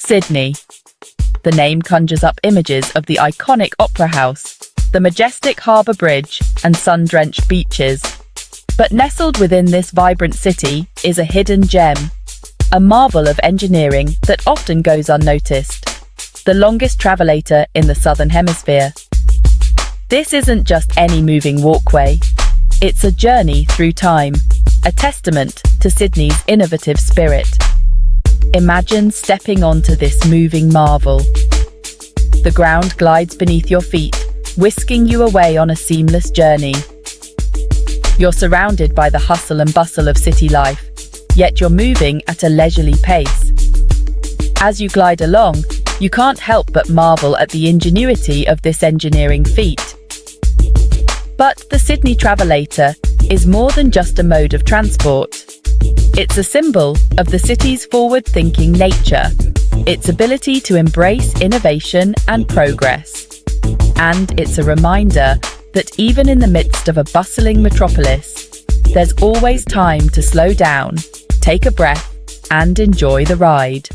Sydney. The name conjures up images of the iconic Opera House, the majestic harbour bridge, and sun-drenched beaches. But nestled within this vibrant city is a hidden gem, a marvel of engineering that often goes unnoticed. The longest Travellator in the Southern Hemisphere. This isn't just any moving walkway. It's a journey through time, a testament to Sydney's innovative spirit. Imagine stepping onto this moving marvel. The ground glides beneath your feet, whisking you away on a seamless journey. You're surrounded by the hustle and bustle of city life, yet you're moving at a leisurely pace. As you glide along, you can't help but marvel at the ingenuity of this engineering feat. But the Sydney Travellator is more than just a mode of transport. It's a symbol of the city's forward-thinking nature, its ability to embrace innovation and progress. And it's a reminder that even in the midst of a bustling metropolis, there's always time to slow down, take a breath, and enjoy the ride.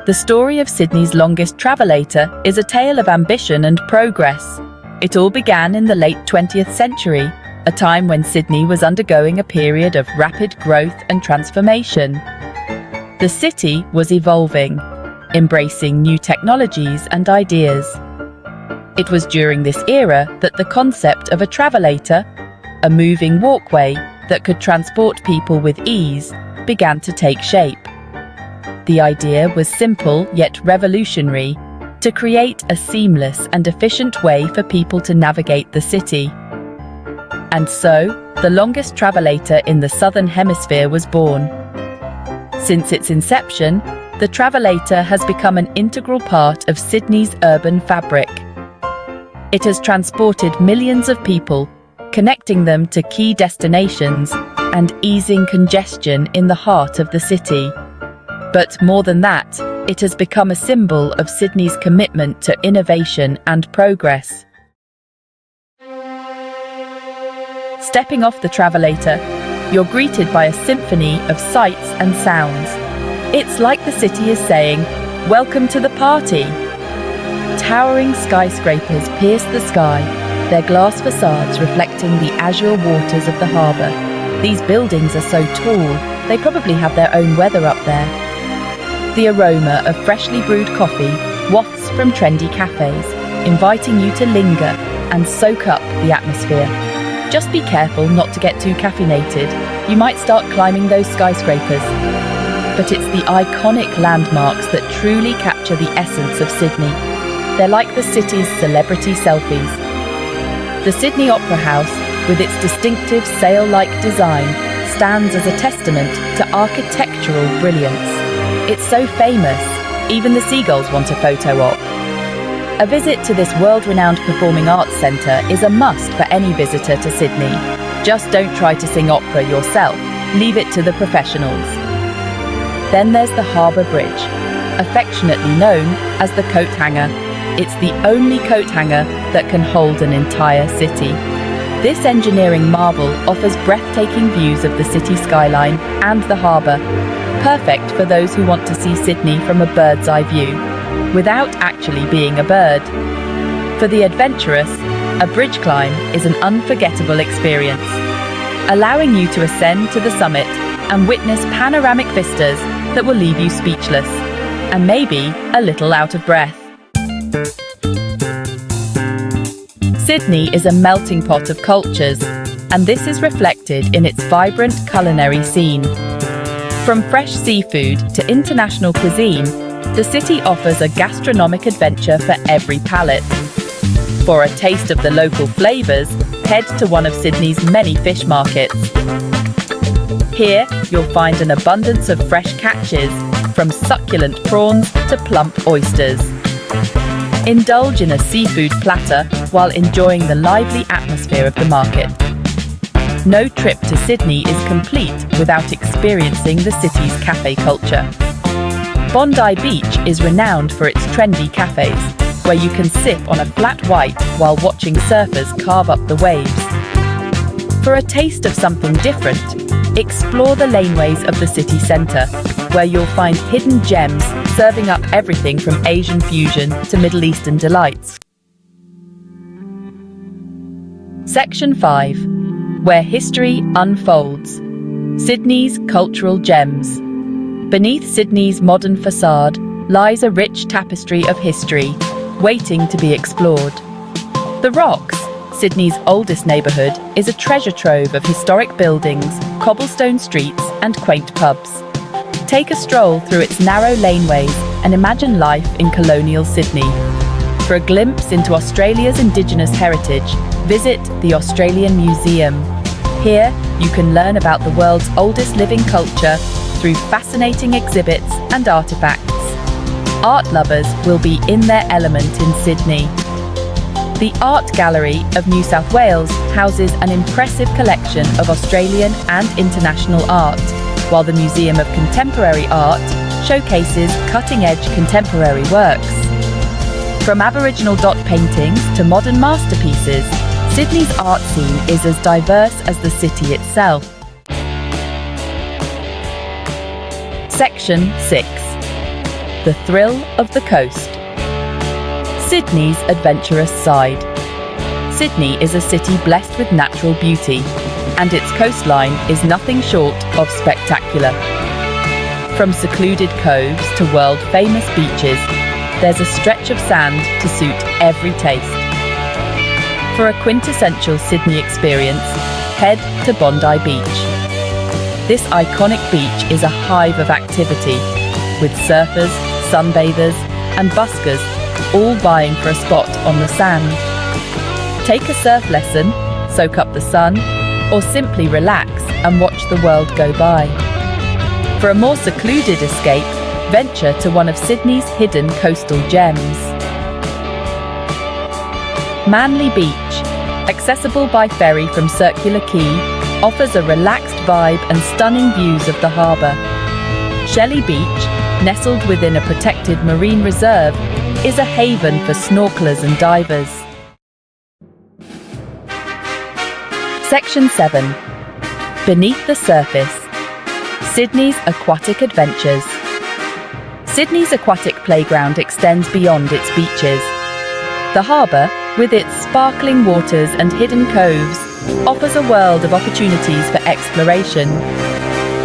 The story of Sydney's longest Travellator is a tale of ambition and progress. It all began in the late 20th century, a time when Sydney was undergoing a period of rapid growth and transformation. The city was evolving, embracing new technologies and ideas. It was during this era that the concept of a Travellator, a moving walkway that could transport people with ease, began to take shape. The idea was simple yet revolutionary, to create a seamless and efficient way for people to navigate the city. And so, the longest Travellator in the Southern Hemisphere was born. Since its inception, the Travellator has become an integral part of Sydney's urban fabric. It has transported millions of people, connecting them to key destinations and easing congestion in the heart of the city. But more than that, it has become a symbol of Sydney's commitment to innovation and progress. Stepping off the Travellator, you're greeted by a symphony of sights and sounds. It's like the city is saying, "Welcome to the party." Towering skyscrapers pierce the sky, their glass facades reflecting the azure waters of the harbour. These buildings are so tall, they probably have their own weather up there. The aroma of freshly brewed coffee wafts from trendy cafes, inviting you to linger and soak up the atmosphere. Just be careful not to get too caffeinated. You might start climbing those skyscrapers. But it's the iconic landmarks that truly capture the essence of Sydney. They're like the city's celebrity selfies. The Sydney Opera House, with its distinctive sail-like design, stands as a testament to architectural brilliance. It's so famous, even the seagulls want a photo op. A visit to this world-renowned performing arts centre is a must for any visitor to Sydney. Just don't try to sing opera yourself, leave it to the professionals. Then there's the Harbour Bridge, affectionately known as the coat hanger. It's the only coat hanger that can hold an entire city. This engineering marvel offers breathtaking views of the city skyline and the harbour, perfect for those who want to see Sydney from a bird's eye view, without actually being a bird. For the adventurous, a bridge climb is an unforgettable experience, allowing you to ascend to the summit and witness panoramic vistas that will leave you speechless, and maybe a little out of breath. Sydney is a melting pot of cultures, and this is reflected in its vibrant culinary scene. From fresh seafood to international cuisine, the city offers a gastronomic adventure for every palate. For a taste of the local flavours, head to one of Sydney's many fish markets. Here, you'll find an abundance of fresh catches, from succulent prawns to plump oysters. Indulge in a seafood platter while enjoying the lively atmosphere of the market. No trip to Sydney is complete without experiencing the city's cafe culture. Bondi Beach is renowned for its trendy cafes, where you can sip on a flat white while watching surfers carve up the waves. For a taste of something different, explore the laneways of the city centre. where you'll find hidden gems serving up everything from Asian fusion to Middle Eastern delights. Section 5. Where history unfolds. Sydney's cultural gems. Beneath Sydney's modern facade lies a rich tapestry of history, waiting to be explored. The Rocks, Sydney's oldest neighbourhood, is a treasure trove of historic buildings, cobblestone streets and quaint pubs. Take a stroll through its narrow laneways and imagine life in colonial Sydney. For a glimpse into Australia's Indigenous heritage, visit the Australian Museum. Here, you can learn about the world's oldest living culture through fascinating exhibits and artefacts. Art lovers will be in their element in Sydney. The Art Gallery of New South Wales houses an impressive collection of Australian and international art, while the Museum of Contemporary Art showcases cutting-edge contemporary works. From Aboriginal dot paintings to modern masterpieces, Sydney's art scene is as diverse as the city itself. Section 6. The thrill of the coast. Sydney's adventurous side. Sydney is a city blessed with natural beauty, and its coastline is nothing short of spectacular. From secluded coves to world-famous beaches, there's a stretch of sand to suit every taste. For a quintessential Sydney experience, head to Bondi Beach. This iconic beach is a hive of activity, with surfers, sunbathers, and buskers all vying for a spot on the sand. Take a surf lesson, soak up the sun, or simply relax and watch the world go by. For a more secluded escape, venture to one of Sydney's hidden coastal gems. Manly Beach, accessible by ferry from Circular Quay, offers a relaxed vibe and stunning views of the harbour. Shelley Beach, nestled within a protected marine reserve, is a haven for snorkelers and divers. Section 7. Beneath the surface. Sydney's aquatic adventures. Sydney's aquatic playground extends beyond its beaches. The harbour, with its sparkling waters and hidden coves, offers a world of opportunities for exploration.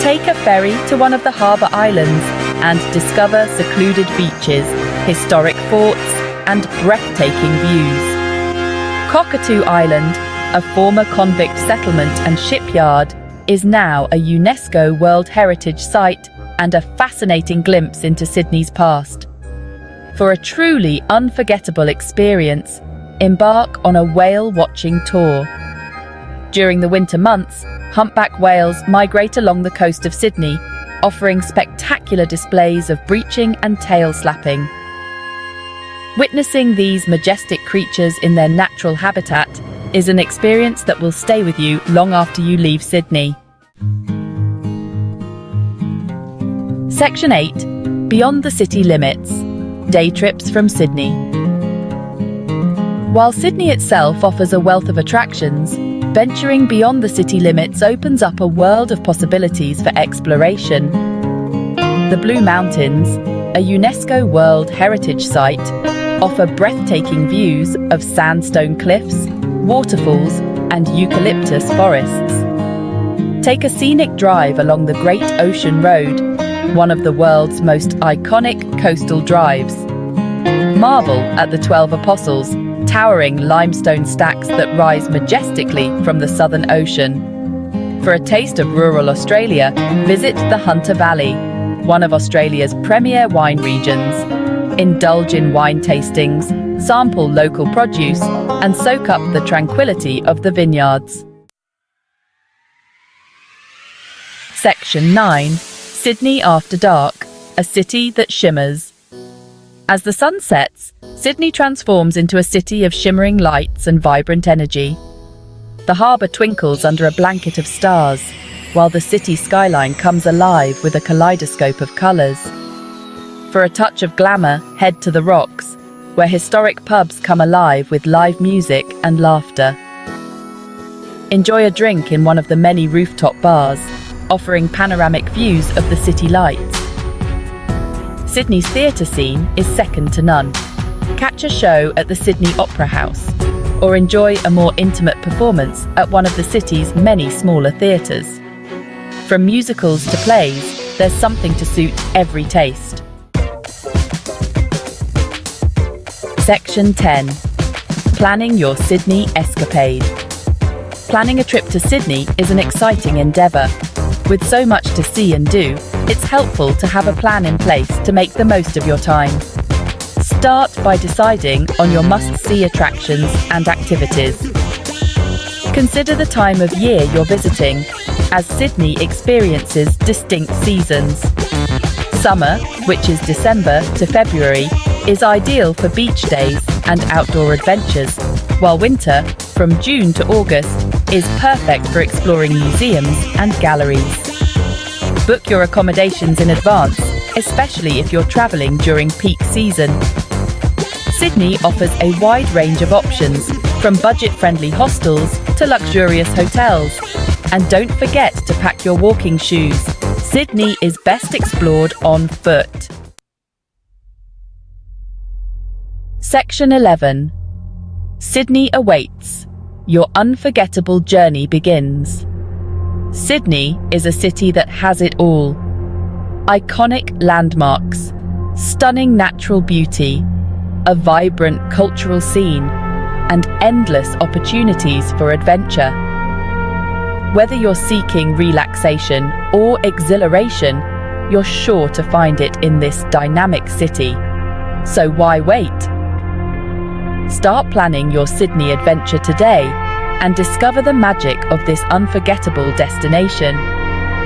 Take a ferry to one of the harbour islands and discover secluded beaches, historic forts, and breathtaking views. Cockatoo Island, a former convict settlement and shipyard, is now a UNESCO World Heritage Site and a fascinating glimpse into Sydney's past. For a truly unforgettable experience, embark on a whale-watching tour. During the winter months, humpback whales migrate along the coast of Sydney, offering spectacular displays of breaching and tail slapping. Witnessing these majestic creatures in their natural habitat is an experience that will stay with you long after you leave Sydney. Section 8. Beyond the city limits. Day trips from Sydney. While Sydney itself offers a wealth of attractions, venturing beyond the city limits opens up a world of possibilities for exploration. The Blue Mountains, a UNESCO World Heritage Site, offer breathtaking views of sandstone cliffs, waterfalls, and eucalyptus forests. Take a scenic drive along the Great Ocean Road, one of the world's most iconic coastal drives. Marvel at the 12 Apostles, towering limestone stacks that rise majestically from the Southern Ocean. For a taste of rural Australia, visit the Hunter Valley, one of Australia's premier wine regions. Indulge in wine tastings, sample local produce, and soak up the tranquility of the vineyards. Section 9. Sydney After Dark, a city that shimmers. As the sun sets, Sydney transforms into a city of shimmering lights and vibrant energy. The harbour twinkles under a blanket of stars, while the city skyline comes alive with a kaleidoscope of colours. For a touch of glamour, head to the Rocks, where historic pubs come alive with live music and laughter. Enjoy a drink in one of the many rooftop bars, offering panoramic views of the city lights. Sydney's theatre scene is second to none. Catch a show at the Sydney Opera House, or enjoy a more intimate performance at one of the city's many smaller theatres. From musicals to plays, there's something to suit every taste. Section 10. Planning your Sydney escapade. Planning a trip to Sydney is an exciting endeavour. With so much to see and do, it's helpful to have a plan in place to make the most of your time. Start by deciding on your must-see attractions and activities. Consider the time of year you're visiting, as Sydney experiences distinct seasons. Summer, which is December to February, is ideal for beach days and outdoor adventures, while winter, from June to August, is perfect for exploring museums and galleries. Book your accommodations in advance, especially if you're travelling during peak season. Sydney offers a wide range of options, from budget-friendly hostels to luxurious hotels. And don't forget to pack your walking shoes. Sydney is best explored on foot. Section 11. Sydney awaits. Your unforgettable journey begins. Sydney is a city that has it all. Iconic landmarks, stunning natural beauty, a vibrant cultural scene, and endless opportunities for adventure. Whether you're seeking relaxation or exhilaration, you're sure to find it in this dynamic city. So why wait? Start planning your Sydney adventure today and discover the magic of this unforgettable destination.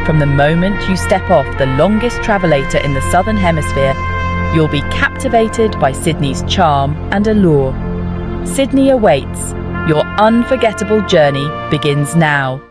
From the moment you step off the longest Travellator in the Southern Hemisphere, you'll be captivated by Sydney's charm and allure. Sydney awaits. Your unforgettable journey begins now.